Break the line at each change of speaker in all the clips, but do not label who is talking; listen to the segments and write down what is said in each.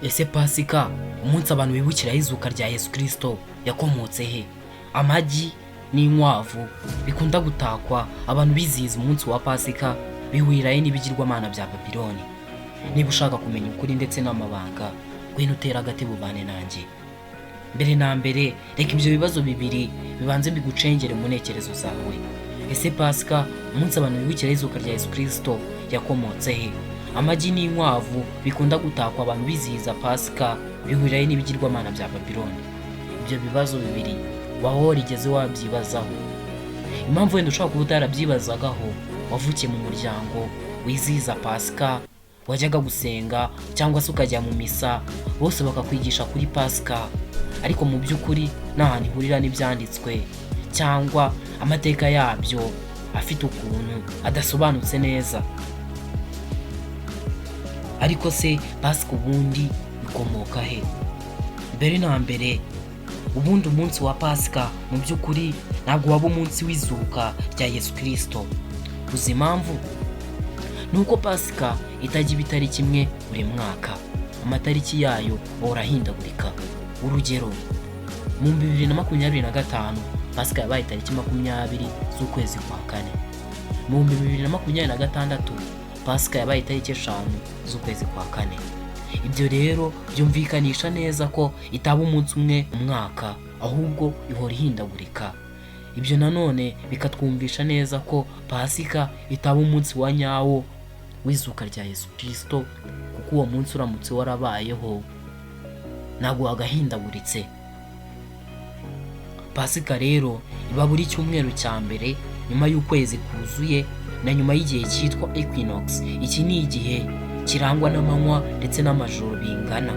Ese Pasika umunsi abantu bibukiraho izuka rya Yesu Kristo yakomotse he? Amagi n'inkwavu bikunda gutakwa abantu bizihiza umunsi wa Pasika bihurirayo n'ibigirwamana bya Babiloni. Niba ushaka kumenya ukuri ndetse n'amabanga, ngwino utera agatebo ubane nanjye. Mbere na mbere reka ibyo bibazo bibiri bibanze bigucengere mu ntekerezo zawe. Ese Pasika umunsi abantu bibukiraho izuka rya Yesu Kristo yakomotse he? Amagi n'inkwavu bikunda gutakwa abantu bizihiza Pasika bihurirayo n'ibigirwamana bya Babiloni. Ibyo bibazo bibiri waho warigeze wabyibazaho? Impamvu wenda ushobora kuba utarabyibazagaho, wavukiye mu muryango wizihiza Pasika, wajyaga gusenga cyangwa se ukajya mu misa, bose bakakwigisha kuri Pasika, ariko mu by'ukuri nta hantu ihurira n'ibyanditswe cyangwa amateka yabyo afite ukuntu adasobanutse neza. Ariko se Pasika ubundi ikomoka he? Mbere na mbere ubundi umunsi wa Pasika mu by'ukuri ntabwo waba umunsi w'izuka rya Yesu Kristo. Uzi impamvu? Nuko Pasika itajya iba itariki imwe buri mwaka, amatariki yayo ahora ahindagurika. Urugero, mu 2025 Pasika yabaye tariki 20 z'ukwezi kwa kane. Mu 2026 Pasika yabaye tariki 5 z'ukwezi kwa kane. Ibyo rero byumvikanisha neza ko itaba umunsi umwe umwaka, ahubwo ihora ihindagurika. Ibyo nanone bikatwumvisha neza ko Pasika itaba umunsi wa nyawo w'izuka rya Yesu Kristo, kuko uwo munsi uramutse warabayeho ntabwo wagahindaguritse. Pasika rero iba buri cyumweru cya mbere nyuma y'ukwezi kuzuye na nyuma y'igihe cyitwa equinox. Iki ni igihe kirangwa n'amanywa ndetse n'amajoro bingana.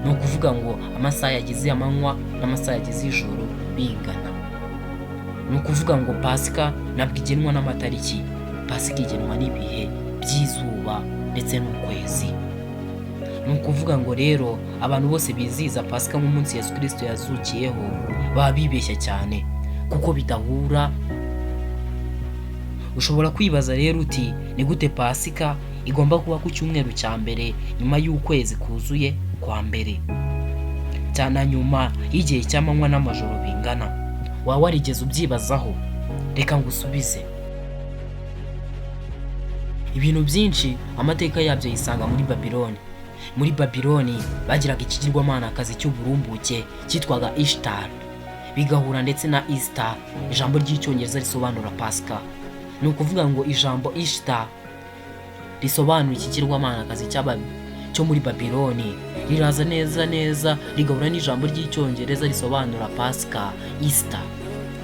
Ni ukuvuga ngo amasaha yagize amanywa n'amasaha yagize ijoro bingana. Ni ukuvuga ngo Pasika ntabwo igenwa n'amatariki, Pasika igenwa n'ibihe by'izuba ndetse n'ukwezi. Ni ukuvuga ngo rero abantu bose bizihiza Pasika nk'umunsi Yesu Kristo yazukiyeho baba bibeshya cyane kuko bidahura. Ushobora kwibaza rero uti ni gute Pasika igomba kuba ku cyumweru cya mbere nyuma y'ukwezi kuzuye kwa mbere, cyane nyuma y'igihe cy'amanywa n'amajoro bingana? Waba warigeze ubyibazaho? Reka ngusubize. Ibintu byinshi amateka yabyo yisanga muri Babiloni. Muri Babiloni bagiraga ikigirwamanakazi cy'uburumbuke cyitwaga Ishtar, bigahura ndetse na Easter, ijambo ry'icyongereza risobanura Pasika. Ni ukuvuga ngo ijambo Ishtar risobanura ikigirwamanakazi cyo muri Babiloni, riraza neza rigahura n'ijambo ry'icyongereza risobanura Pasika, Easter.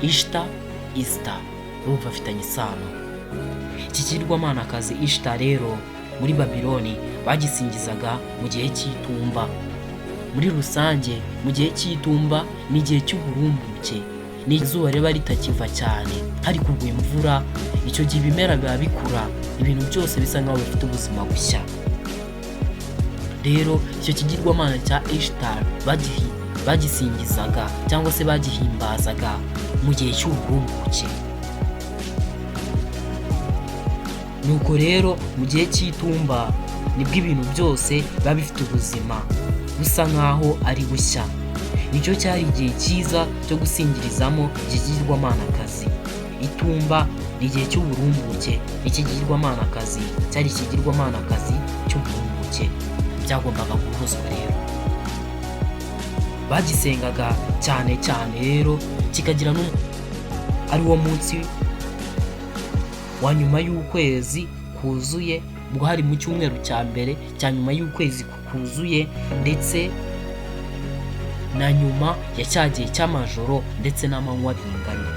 Ishtar, Easter, urumva afitanye isano. Iki kigirwamanakazi Ishtar rero muri Babiloni bagisingizaga mu gihe cy'itumba. Muri rusange mu gihe cy'itumba ni igihe cy'uburumbuke, ni izuba riba ritakiva cyane, hari kugwa imvura. Icyo gihe ibimera biba bikura, ibintu byose bisa nkaho bifite ubuzima bushya. Rero icyo kigirwamana cya Ishtar bagisingizaga cyangwa se bagihimbazaga mu gihe cy'uburumbuke. Nuko rero mu gihe cy'itumba nibwo ibintu byose biba bifite ubuzima, bisa nkaho ari bushya. Nicyo cyari igihe cyiza cyo gusingirizamo ikigirwamanakazi. Itumba ni igihe cy'uburumbuke, ikigirwamanakazi cyari ikigirwamanakazi cy'uburumbuke, byagombaga guhuzwa rero. Bagisengaga cyane rero kikagira ari wo munsi wa nyuma y'ukwezi kuzuye, ubwo hari mu cyumweru cya mbere cya nyuma y'ukwezi kuzuye, ndetse na nyuma ya cya gihe cy'amajoro ndetse n'amanywa bingana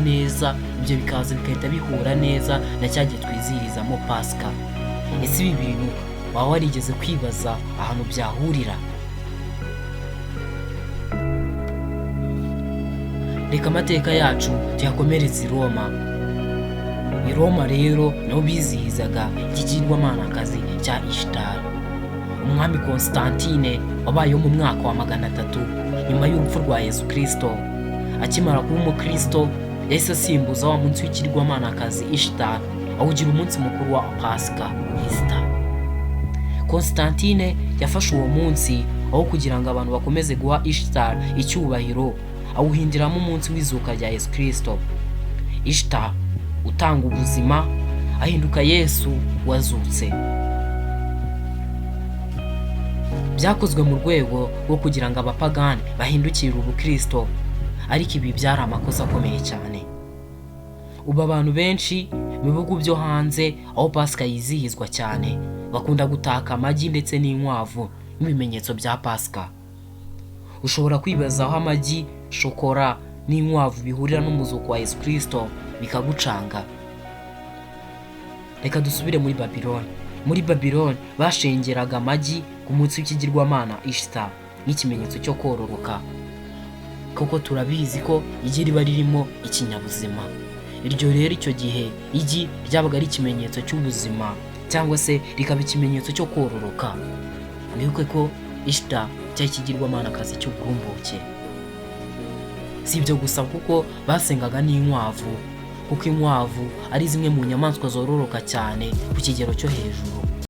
neza. Ibyo bikaza bigahita bihura neza na cya gihe twizihirizamo Pasika. Ese ibi bintu waba warigeze kwibaza ahantu byahurira? Reka amateka yacu tuyakomereze i Roma. I Roma rero nabo bizihizaga ikigirwamanakazi cya Ishtar. Umwami Constantine wabayeho mu mwaka wa 300 nyuma y'urupfu rwa Yesu Kristo, akimara kuba umukristo yahise asimbuza wa munsi w'ikigirwamanakazi Ishtar awugira umunsi mukuru wa Pasika, Easter. Constantine yafashe uwo munsi aho kugira ngo abantu bakomeze guha Ishtar icyubahiro, awuhindiramo umunsi w'izuka rya Yesu Kristo. Ishtar utanga ubuzima ahinduka Yesu wazutse. Byakozwe mu rwego rwo kugira ngo abapagani bahindukire ubukristo, ariko ibi byari amakosa akomeye cyane. Ubu abantu benshi mu bihugu byo hanze aho Pasika yizihizwa cyane bakunda gutaka amagi ndetse n'inkwavu nk'ibimenyetso bya Pasika. Ushobora kwibaza aho amagi, shokora n'inkwavu bihurira n'umuzuko wa Yesu Kristo bikagucanga. Reka dusubire muri Babiloni. Muri Babiloni bashengeraga amagi ku munsi w'ikigirwamana Ishtar nk'ikimenyetso cyo kororoka, kuko turabizi ko igi riba ririmo ikinyabuzima. Iryo rero icyo gihe igi ryabaga ari ikimenyetso cy'ubuzima cyangwa se rikaba ikimenyetso cyo kororoka. Mwibuke ko Ishtar cyari ikigirwamanakazi cy'uburumbuke. Si ibyo gusa, kuko basengaga n'inkwavu, kuko inkwavu ari zimwe mu nyamaswa zororoka cyane ku kigero cyo hejuru.